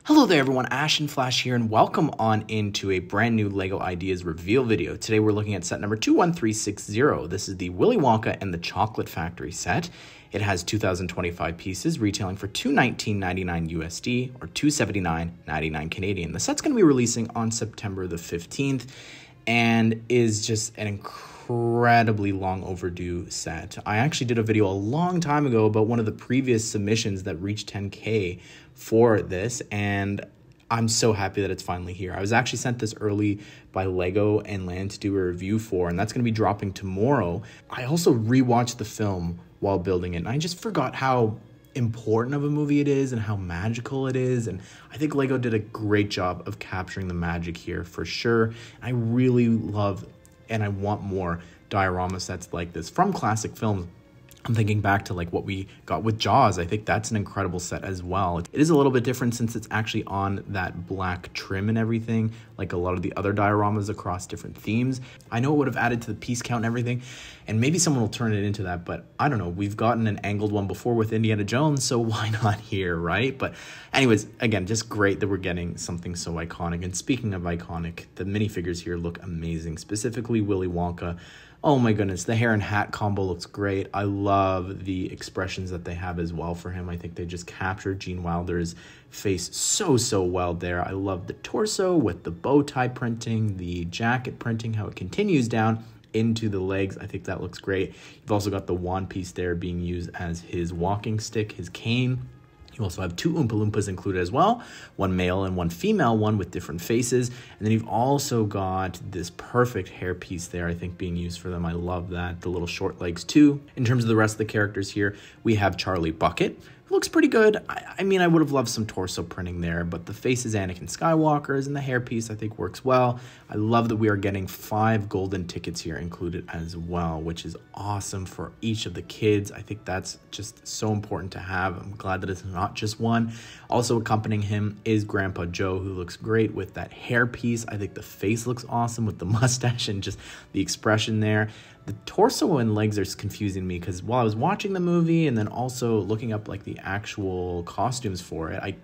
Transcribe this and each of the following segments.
Hello there everyone, Ash and Flash here, and welcome on into a brand new LEGO Ideas reveal video. Today we're looking at set number 21360. This is the Willy Wonka and the Chocolate Factory set. It has 2,025 pieces, retailing for $219.99 USD or $279.99 Canadian. The set's going to be releasing on September the 15th and is just an incredibly long overdue set. I actually did a video a long time ago about one of the previous submissions that reached 10K for this, and I'm so happy that it's finally here. I was actually sent this early by Lego and Land to do a review for, and that's going to be dropping tomorrow. I also rewatched the film while building it, and I just forgot how important of a movie it is and how magical it is, and I think Lego did a great job of capturing the magic here for sure. I really love and I want more diorama sets like this from classic films. I'm thinking back to like what we got with Jaws. I think that's an incredible set as well. It is a little bit different since it's actually on that black trim and everything, like a lot of the other dioramas across different themes. I know it would have added to the piece count and everything, and maybe someone will turn it into that, but I don't know. We've gotten an angled one before with Indiana Jones, so why not here, right? But anyways, again, just great that we're getting something so iconic. And speaking of iconic, the minifigures here look amazing, specifically Willy Wonka. Oh my goodness, the hair and hat combo looks great. I love the expressions that they have as well for him. I think they just captured Gene Wilder's face so well there. I love the torso with the bow tie printing, the jacket printing, how it continues down into the legs. I think that looks great. You've also got the wand piece there being used as his walking stick, his cane. You also have two Oompa Loompas included as well, one male and one female one with different faces. And then you've also got this perfect hair piece there, I think, being used for them. I love that. The little short legs too. In terms of the rest of the characters here, we have Charlie Bucket, who looks pretty good. I mean, I would have loved some torso printing there, but the face is Anakin Skywalker's and the hair piece I think works well. I love that we are getting 5 golden tickets here included as well, which is awesome for each of the kids. I think that's just so important to have. I'm glad that it's not just one. Also accompanying him is Grandpa Joe, who looks great with that hair piece. I think the face looks awesome with the mustache and just the expression there. The torso and legs are confusing me because while I was watching the movie and then also looking up like the actual costumes for it, I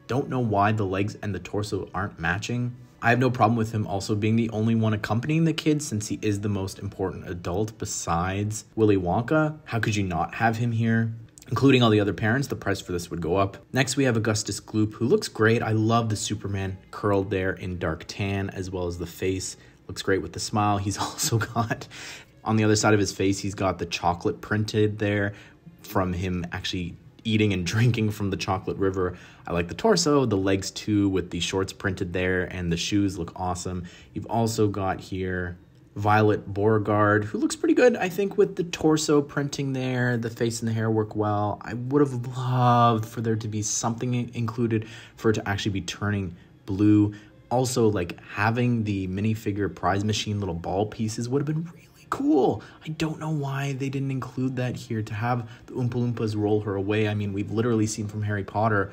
don't know why the legs and the torso aren't matching. I have no problem with him also being the only one accompanying the kids since he is the most important adult besides Willy Wonka. How could you not have him here? Including all the other parents, the price for this would go up. Next, we have Augustus Gloop, who looks great. I love the Superman curled there in dark tan, as well as the face. Looks great with the smile. He's also got, on the other side of his face, he's got the chocolate printed there from him actually eating and drinking from the chocolate river. I like the torso, the legs too, with the shorts printed there, and the shoes look awesome. You've also got here Violet Beauregarde, who looks pretty good, I think, with the torso printing there. The face and the hair work well. I would have loved for there to be something included for it to actually be turning blue. Also, like having the minifigure prize machine little ball pieces would have been really cool. I don't know why they didn't include that here to have the Oompa Loompas roll her away. I mean, we've literally seen from Harry Potter,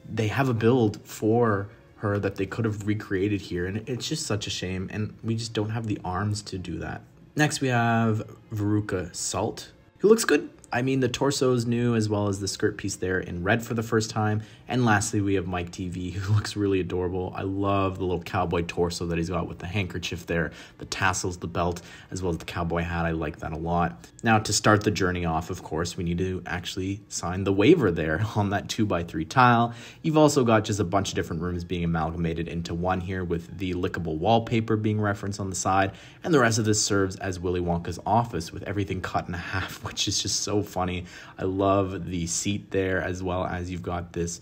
they have a build for her that they could have recreated here, and it's just such a shame, and we just don't have the arms to do that. Next, we have Veruca Salt, who looks good. I mean, the torso is new, as well as the skirt piece there in red for the first time. And lastly, we have Mike TV, who looks really adorable. I love the little cowboy torso that he's got with the handkerchief there, the tassels, the belt, as well as the cowboy hat. I like that a lot. Now, to start the journey off, of course, we need to actually sign the waiver there on that 2x3 tile. You've also got just a bunch of different rooms being amalgamated into one here, with the lickable wallpaper being referenced on the side. And the rest of this serves as Willy Wonka's office with everything cut in half, which is just so funny. I love the seat there, as well as you've got this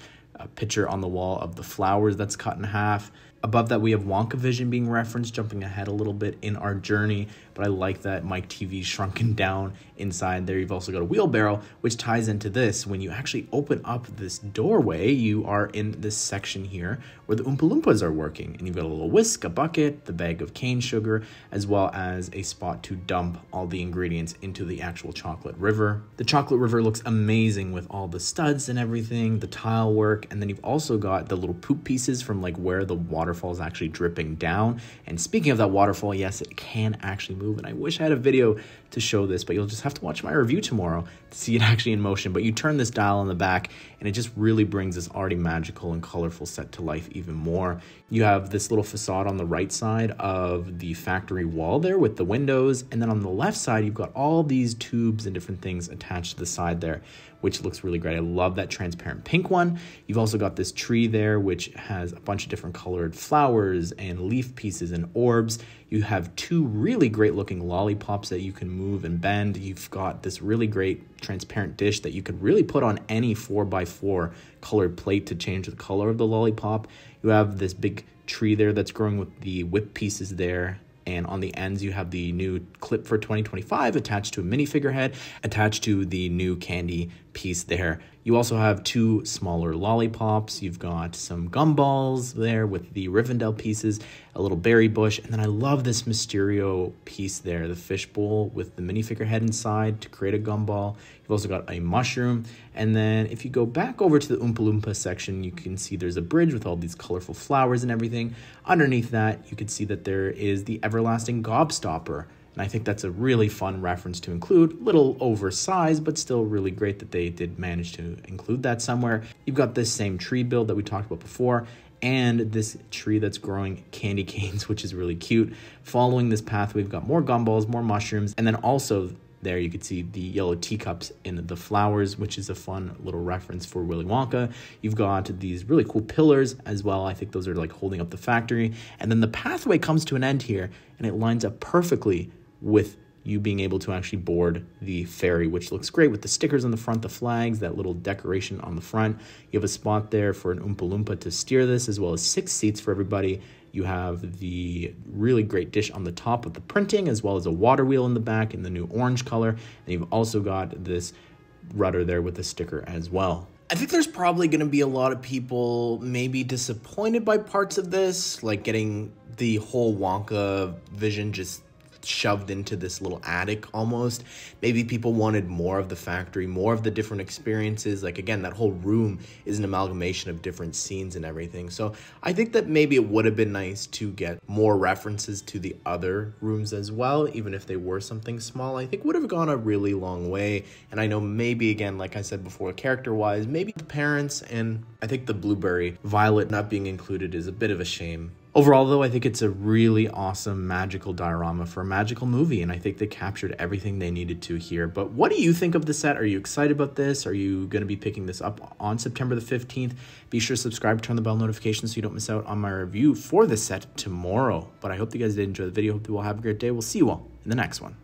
picture on the wall of the flowers that's cut in half. Above that, we have Wonka Vision being referenced, jumping ahead a little bit in our journey, but I like that Mike TV shrunken down inside there. You've also got a wheelbarrow, which ties into this. When you actually open up this doorway, you are in this section here where the Oompa Loompas are working, and you've got a little whisk, a bucket, the bag of cane sugar, as well as a spot to dump all the ingredients into the actual chocolate river. The chocolate river looks amazing with all the studs and everything, the tile work, and then you've also got the little poop pieces from like where the water waterfall is actually dripping down. And speaking of that waterfall, yes, it can actually move. And I wish I had a video to show this, but you'll just have to watch my review tomorrow to see it actually in motion. But you turn this dial on the back and it just really brings this already magical and colorful set to life even more. You have this little facade on the right side of the factory wall there with the windows. And then on the left side, you've got all these tubes and different things attached to the side there, which looks really great. I love that transparent pink one. You've also got this tree there, which has a bunch of different colored flowers and leaf pieces and orbs. You have two really great looking lollipops that you can move and bend. You've got this really great transparent dish that you could really put on any 4x4 colored plate to change the color of the lollipop. You have this big tree there that's growing with the whip pieces there. And on the ends, you have the new clip for 2025 attached to a minifigure head, attached to the new candy piece there. You also have two smaller lollipops. You've got some gumballs there with the Rivendell pieces, a little berry bush. And then I love this Mysterio piece there, the fishbowl with the minifigure head inside to create a gumball. You've also got a mushroom. And then if you go back over to the Oompa Loompa section, you can see there's a bridge with all these colorful flowers and everything. Underneath that, you can see that there is the everlasting gobstopper. And I think that's a really fun reference to include. Little oversized, but still really great that they did manage to include that somewhere. You've got this same tree build that we talked about before, and this tree that's growing candy canes, which is really cute. Following this path, we've got more gumballs, more mushrooms, and then also there you could see the yellow teacups in the flowers, which is a fun little reference for Willy Wonka. You've got these really cool pillars as well. I think those are like holding up the factory. And then the pathway comes to an end here, and it lines up perfectly with you being able to actually board the ferry, which looks great with the stickers on the front, the flags, that little decoration on the front. You have a spot there for an Oompa Loompa to steer this, as well as 6 seats for everybody. You have the really great dish on the top of the printing, as well as a water wheel in the back in the new orange color. And you've also got this rudder there with the sticker as well. I think there's probably going to be a lot of people maybe disappointed by parts of this, like getting the whole Wonka vision just shoved into this little attic almost. Maybe people wanted more of the factory, more of the different experiences. Like again, that whole room is an amalgamation of different scenes and everything. So I think that maybe it would have been nice to get more references to the other rooms as well, even if they were something small. I think would have gone a really long way. And I know maybe again, like I said before, character-wise, maybe the parents, and I think the blueberry violet not being included is a bit of a shame. Overall, though, I think it's a really awesome magical diorama for a magical movie, and I think they captured everything they needed to here. But what do you think of the set? Are you excited about this? Are you going to be picking this up on September the 15th? Be sure to subscribe, turn the bell notification so you don't miss out on my review for the set tomorrow. But I hope you guys did enjoy the video. Hope you all have a great day. We'll see you all in the next one.